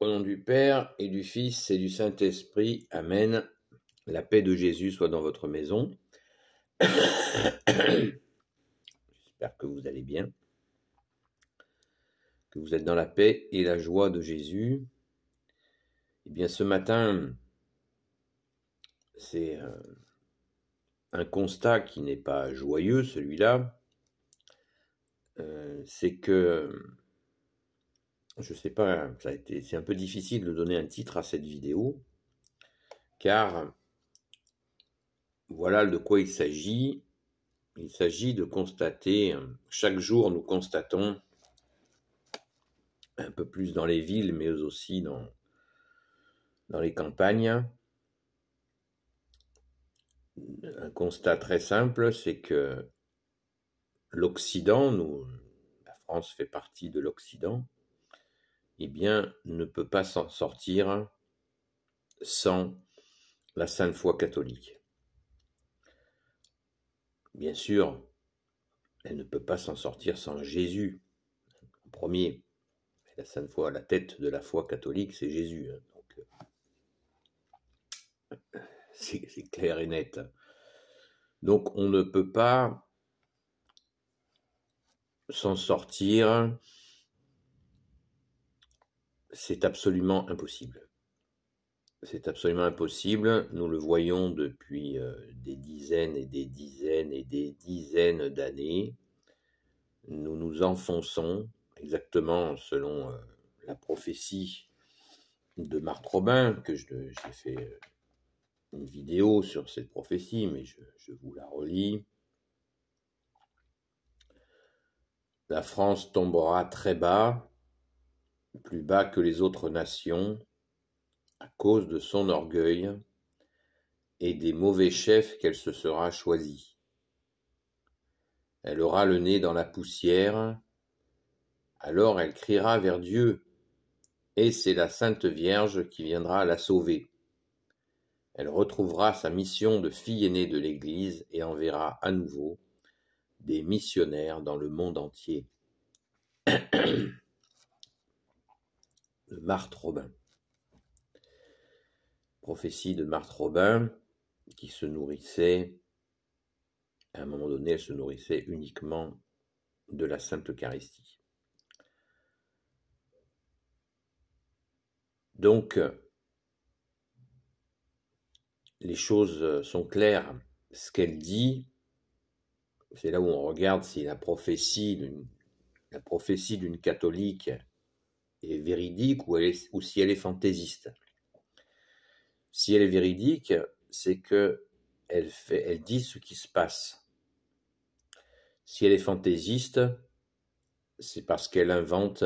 Au nom du Père et du Fils et du Saint-Esprit, Amen. La paix de Jésus soit dans votre maison. J'espère que vous allez bien, que vous êtes dans la paix et la joie de Jésus. Eh bien, ce matin, c'est un constat qui n'est pas joyeux, celui-là. C'est que, je sais pas, c'est un peu difficile de donner un titre à cette vidéo, car voilà de quoi il s'agit. Il s'agit de constater, chaque jour nous constatons, un peu plus dans les villes, mais aussi dans les campagnes, un constat très simple, c'est que l'Occident, la France fait partie de l'Occident, eh bien, ne peut pas s'en sortir sans la Sainte Foi catholique. Bien sûr, elle ne peut pas s'en sortir sans Jésus, en premier. La Sainte Foi, la tête de la foi catholique, c'est Jésus. Donc, c'est clair et net. Donc, on ne peut pas s'en sortir, c'est absolument impossible. C'est absolument impossible, nous le voyons depuis des dizaines et des dizaines et des dizaines d'années. Nous nous enfonçons, exactement selon la prophétie de Marthe Robin, que j'ai fait une vidéo sur cette prophétie, mais je vous la relis. La France tombera très bas, plus bas que les autres nations, à cause de son orgueil et des mauvais chefs qu'elle se sera choisis. Elle aura le nez dans la poussière, alors elle criera vers Dieu, et c'est la Sainte Vierge qui viendra la sauver. Elle retrouvera sa mission de fille aînée de l'Église et enverra à nouveau des missionnaires dans le monde entier. De Marthe Robin. Prophétie de Marthe Robin, qui se nourrissait, à un moment donné, elle se nourrissait uniquement de la Sainte Eucharistie. Donc, les choses sont claires. Ce qu'elle dit, c'est là où on regarde si la prophétie d'une catholique est véridique ou si elle est fantaisiste. Si elle est véridique, c'est que elle dit ce qui se passe. Si elle est fantaisiste, c'est parce qu'elle invente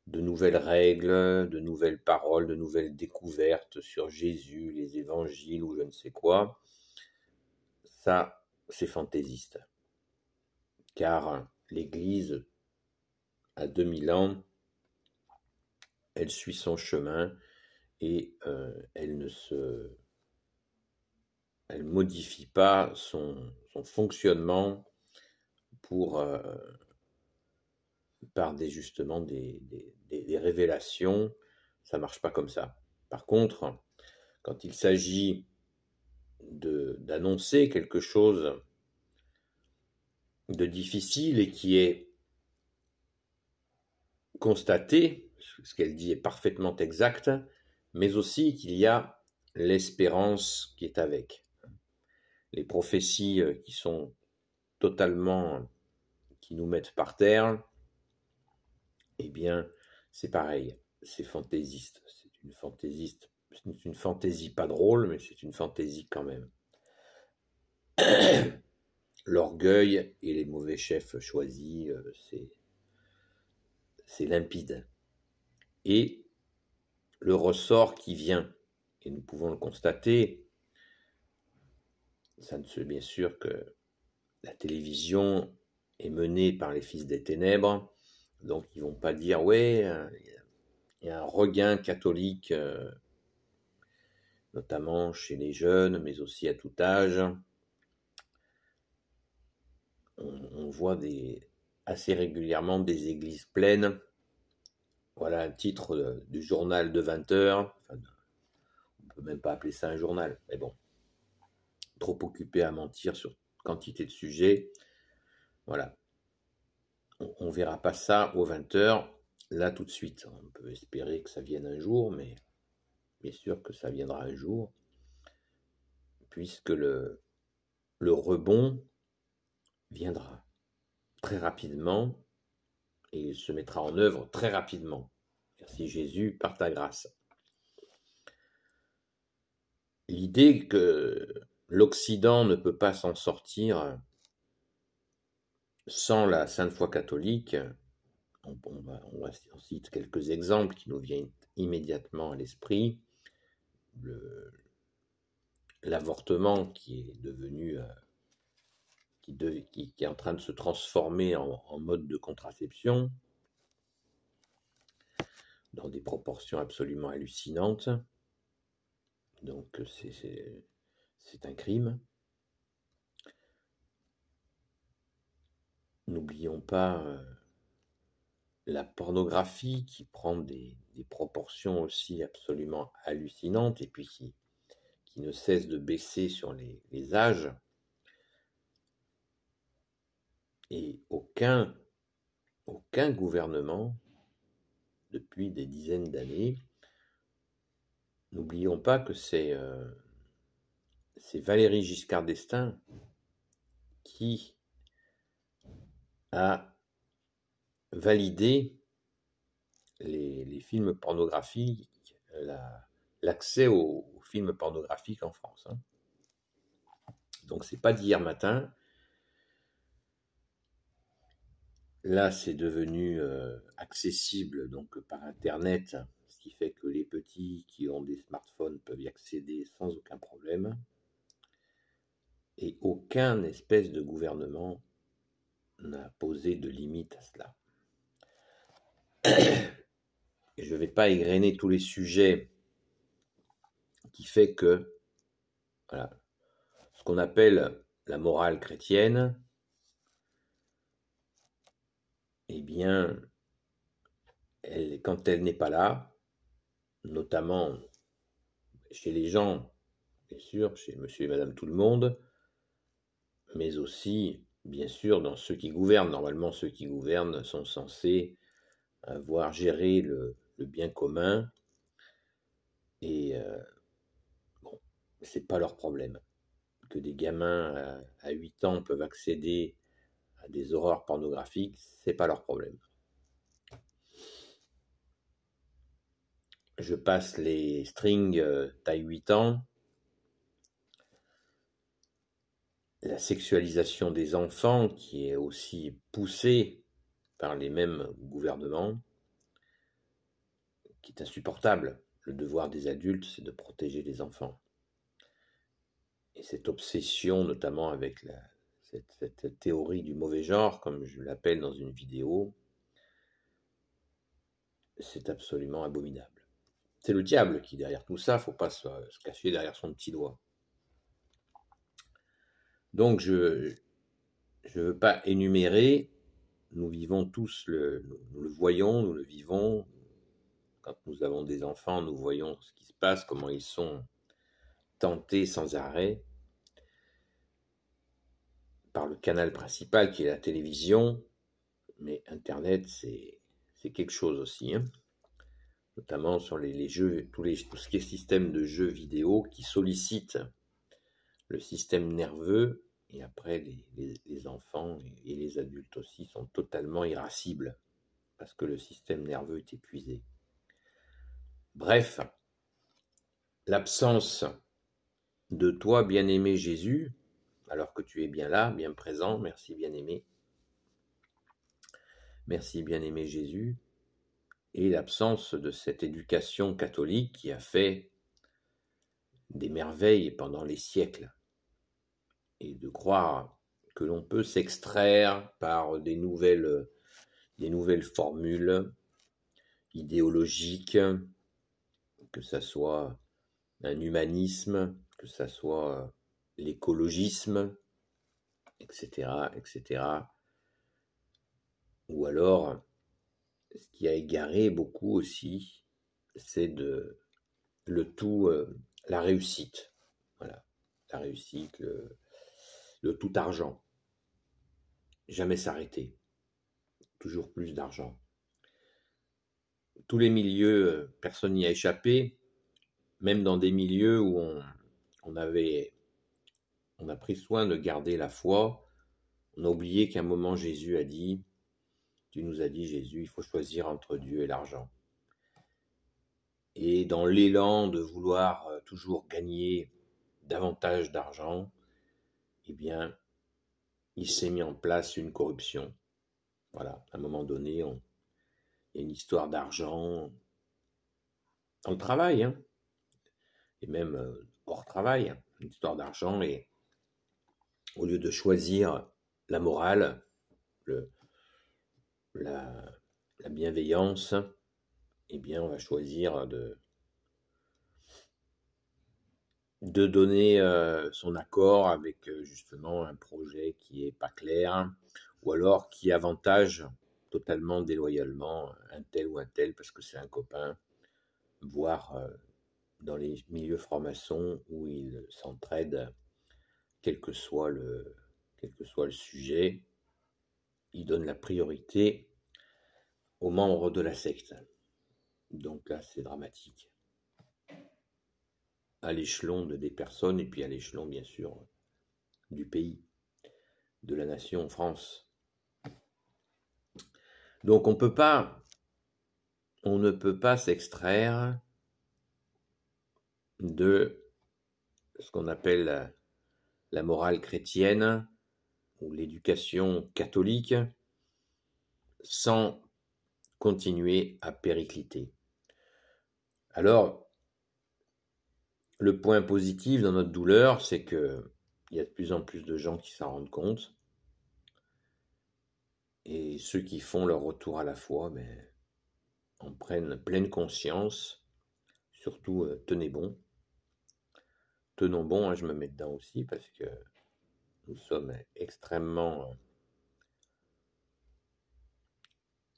de nouvelles règles, de nouvelles paroles, de nouvelles découvertes sur Jésus, les évangiles ou je ne sais quoi. Ça, c'est fantaisiste. Car l'Église, à 2000 ans, elle suit son chemin et elle modifie pas son fonctionnement par justement des révélations. Ça marche pas comme ça. Par contre, quand il s'agit d'annoncer quelque chose de difficile et qui est constaté, ce qu'elle dit est parfaitement exact, mais aussi qu'il y a l'espérance qui est avec. Les prophéties qui sont totalement, qui nous mettent par terre, eh bien, c'est pareil, c'est fantaisiste, c'est une fantaisie pas drôle, mais c'est une fantaisie quand même. L'orgueil et les mauvais chefs choisis, c'est limpide. Et le ressort qui vient, et nous pouvons le constater, bien sûr que la télévision est menée par les fils des ténèbres, donc ils vont pas dire ouais, il y a un regain catholique, notamment chez les jeunes, mais aussi à tout âge. On voit assez régulièrement des églises pleines, Voilà un titre du journal de 20 heures. Enfin, on ne peut même pas appeler ça un journal, mais bon, trop occupé à mentir sur quantité de sujets. Voilà, on ne verra pas ça aux 20 heures, là tout de suite. On peut espérer que ça vienne un jour, mais bien sûr que ça viendra un jour, puisque le rebond viendra très rapidement et il se mettra en œuvre très rapidement. Merci Jésus, par ta grâce. L'idée que l'Occident ne peut pas s'en sortir sans la Sainte Foi catholique, on cite quelques exemples qui nous viennent immédiatement à l'esprit. L'avortement qui est devenu, qui est en train de se transformer en mode de contraception dans des proportions absolument hallucinantes. Donc c'est un crime. N'oublions pas la pornographie qui prend des proportions aussi absolument hallucinantes et puis qui ne cesse de baisser sur les âges. Et aucun gouvernement, depuis des dizaines d'années, n'oublions pas que c'est Valéry Giscard d'Estaing qui a validé les films pornographiques, l'accès aux films pornographiques en France. Hein. Donc c'est pas d'hier matin. Là, c'est devenu accessible donc par Internet, ce qui fait que les petits qui ont des smartphones peuvent y accéder sans aucun problème. Et aucun espèce de gouvernement n'a posé de limite à cela. Et je ne vais pas égrener tous les sujets qui fait que voilà, ce qu'on appelle la morale chrétienne, eh bien, quand elle n'est pas là, notamment chez les gens, bien sûr, chez monsieur et madame tout le monde, mais aussi, bien sûr, dans ceux qui gouvernent. Normalement, ceux qui gouvernent sont censés avoir géré le bien commun et bon, c'est pas leur problème. Que des gamins à 8 ans peuvent accéder à des horreurs pornographiques, c'est pas leur problème. Je passe les strings taille 8 ans. La sexualisation des enfants qui est aussi poussée par les mêmes gouvernements, qui est insupportable. Le devoir des adultes, c'est de protéger les enfants. Et cette obsession, notamment avec cette théorie du mauvais genre, comme je l'appelle dans une vidéo, c'est absolument abominable. C'est le diable qui est derrière tout ça, il ne faut pas se cacher derrière son petit doigt. Donc je ne veux pas énumérer, nous vivons tous, nous le voyons, nous le vivons. Quand nous avons des enfants, nous voyons ce qui se passe, comment ils sont tentés sans arrêt par le canal principal qui est la télévision, mais Internet c'est quelque chose aussi, hein. Notamment sur les jeux, tout ce qui est système de jeux vidéo qui sollicite le système nerveux, et après les enfants et les adultes aussi sont totalement irascibles parce que le système nerveux est épuisé. Bref, l'absence de toi, bien-aimé Jésus, alors que tu es bien là, bien présent, merci bien-aimé. Merci bien-aimé Jésus. Et l'absence de cette éducation catholique qui a fait des merveilles pendant les siècles. Et de croire que l'on peut s'extraire par des nouvelles formules idéologiques, que ça soit un humanisme, que ça soit l'écologisme, etc., etc. Ou alors ce qui a égaré beaucoup aussi, c'est la réussite. Voilà, la réussite, le tout argent. Jamais s'arrêter, toujours plus d'argent. Tous les milieux, personne n'y a échappé, même dans des milieux où on a pris soin de garder la foi. On a oublié qu'à un moment Jésus a dit, tu nous as dit Jésus, il faut choisir entre Dieu et l'argent. Et dans l'élan de vouloir toujours gagner davantage d'argent, eh bien, il s'est mis en place une corruption. Voilà, à un moment donné, il y a une histoire d'argent dans le travail, hein, et même hors travail, hein, une histoire d'argent, et au lieu de choisir la morale, le, la, la bienveillance, eh bien, on va choisir de donner son accord avec justement un projet qui est pas clair, ou alors qui avantage totalement déloyalement un tel ou un tel parce que c'est un copain, voire dans les milieux francs-maçons où ils s'entraident, quel que soit le sujet, ils donnent la priorité aux membres de la secte. Donc là, c'est dramatique. À l'échelon des personnes et puis à l'échelon, bien sûr, du pays, de la nation France. Donc on ne peut pas s'extraire de ce qu'on appelle la morale chrétienne ou l'éducation catholique sans continuer à péricliter. Alors, le point positif dans notre douleur, c'est qu'il y a de plus en plus de gens qui s'en rendent compte. Et ceux qui font leur retour à la foi en prennent pleine conscience. Surtout, tenez bon. Tenons bon, hein, je me mets dedans aussi parce que nous sommes extrêmement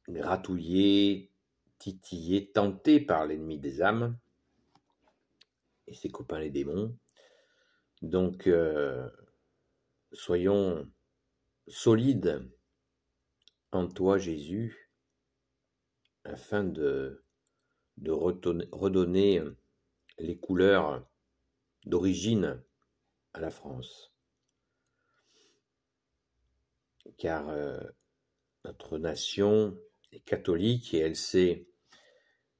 gratouillés, titillés, tentés par l'ennemi des âmes et ses copains les démons. Donc, soyons solides en toi, Jésus, afin de redonner les couleurs d'origine à la France. Car notre nation est catholique et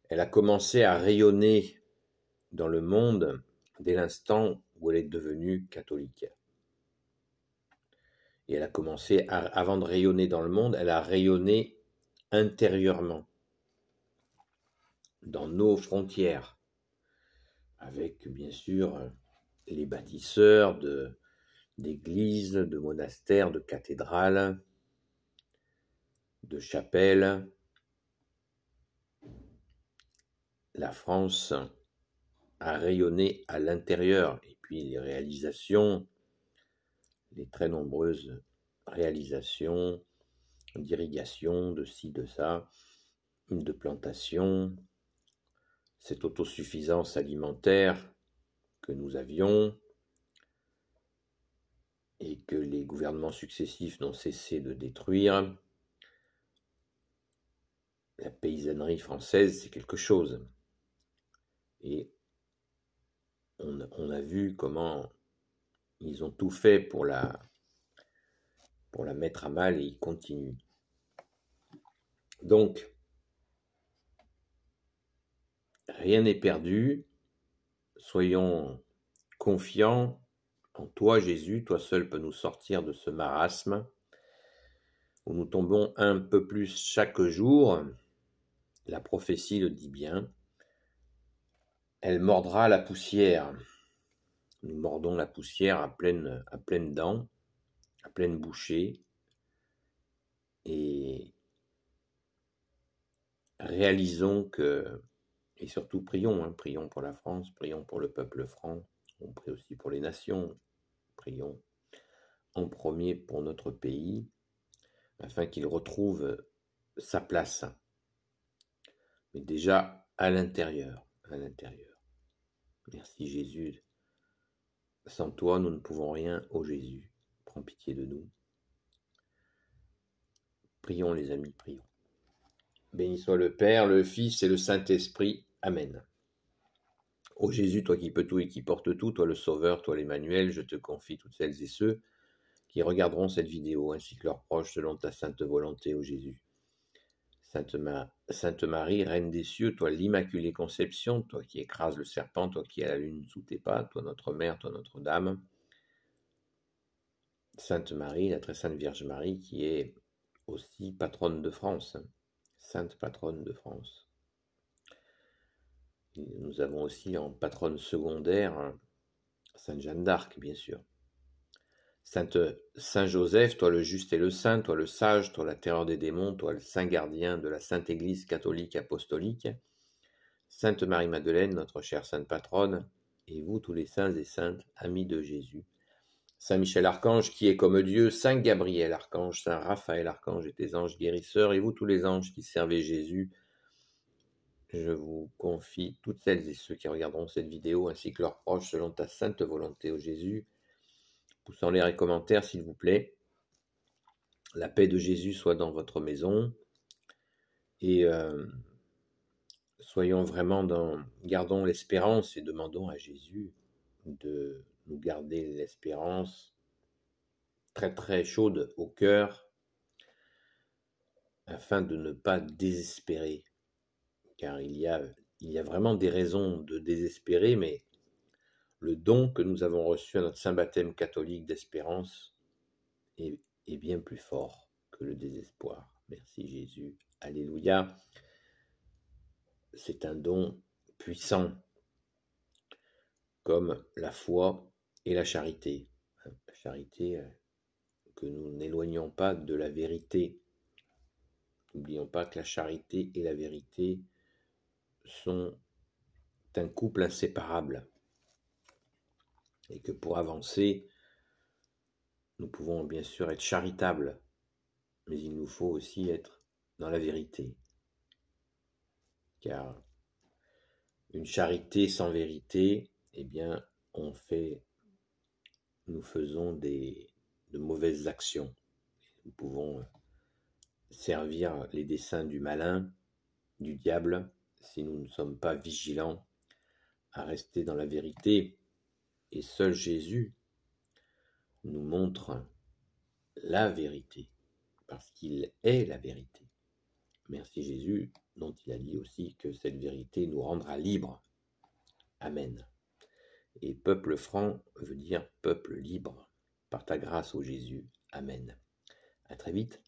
elle a commencé à rayonner dans le monde dès l'instant où elle est devenue catholique. Et elle a commencé, avant de rayonner dans le monde, elle a rayonné intérieurement, dans nos frontières, avec bien sûr les bâtisseurs d'églises, de monastères, de cathédrales, de chapelles. La France a rayonné à l'intérieur, et puis les réalisations, les très nombreuses réalisations d'irrigation, de ci, de ça, de plantation, cette autosuffisance alimentaire que nous avions et que les gouvernements successifs n'ont cessé de détruire. La paysannerie française, c'est quelque chose. Et on a vu comment ils ont tout fait pour la mettre à mal et ils continuent. Donc, rien n'est perdu. Soyons confiants en toi, Jésus. Toi seul peux nous sortir de ce marasme où nous tombons un peu plus chaque jour. La prophétie le dit bien. Elle mordra la poussière. Nous mordons la poussière à pleines dents, à pleine bouchée. Et réalisons que, et surtout prions, prions pour la France, prions pour le peuple franc, on prie aussi pour les nations, prions en premier pour notre pays, afin qu'il retrouve sa place mais déjà à l'intérieur, à l'intérieur. Merci Jésus. Sans toi, nous ne pouvons rien, ô Jésus. Prends pitié de nous. Prions les amis, prions. Béni soit le Père, le Fils et le Saint-Esprit. Amen. Ô Jésus, toi qui peux tout et qui portes tout, toi le Sauveur, toi l'Emmanuel, je te confie toutes celles et ceux qui regarderont cette vidéo, ainsi que leurs proches, selon ta sainte volonté, ô Jésus. Sainte Marie, Reine des cieux, toi l'Immaculée Conception, toi qui écrases le serpent, toi qui as la lune sous tes pas, toi notre Mère, toi Notre-Dame. Sainte Marie, la très sainte Vierge Marie, qui est aussi patronne de France, sainte patronne de France. Et nous avons aussi en patronne secondaire Sainte Jeanne d'Arc, bien sûr. Saint Joseph, toi le juste et le saint, toi le sage, toi la terreur des démons, toi le saint gardien de la Sainte Église catholique apostolique. Sainte Marie-Madeleine, notre chère sainte patronne, et vous tous les saints et saintes, amis de Jésus. Saint Michel Archange, qui est comme Dieu, Saint Gabriel Archange, Saint Raphaël Archange et tes anges guérisseurs, et vous tous les anges qui servez Jésus, je vous confie toutes celles et ceux qui regarderont cette vidéo, ainsi que leurs proches, selon ta sainte volonté, ô Jésus. Poussant les commentaires, s'il vous plaît. La paix de Jésus soit dans votre maison, et soyons vraiment gardons l'espérance et demandons à Jésus de nous garder l'espérance très très chaude au cœur, afin de ne pas désespérer, car il y a vraiment des raisons de désespérer, mais le don que nous avons reçu à notre saint baptême catholique d'espérance est bien plus fort que le désespoir. Merci Jésus, alléluia. C'est un don puissant, comme la foi et la charité. La charité, que nous n'éloignons pas de la vérité. N'oublions pas que la charité et la vérité sont un couple inséparable, et que pour avancer, nous pouvons bien sûr être charitables, mais il nous faut aussi être dans la vérité, car une charité sans vérité, eh bien, nous faisons de mauvaises actions. Nous pouvons servir les desseins du malin, du diable, si nous ne sommes pas vigilants à rester dans la vérité. Et seul Jésus nous montre la vérité, parce qu'il est la vérité. Merci Jésus, dont il a dit aussi que cette vérité nous rendra libres. Amen. Et peuple franc veut dire peuple libre. Par ta grâce, ô Jésus. Amen. À très vite.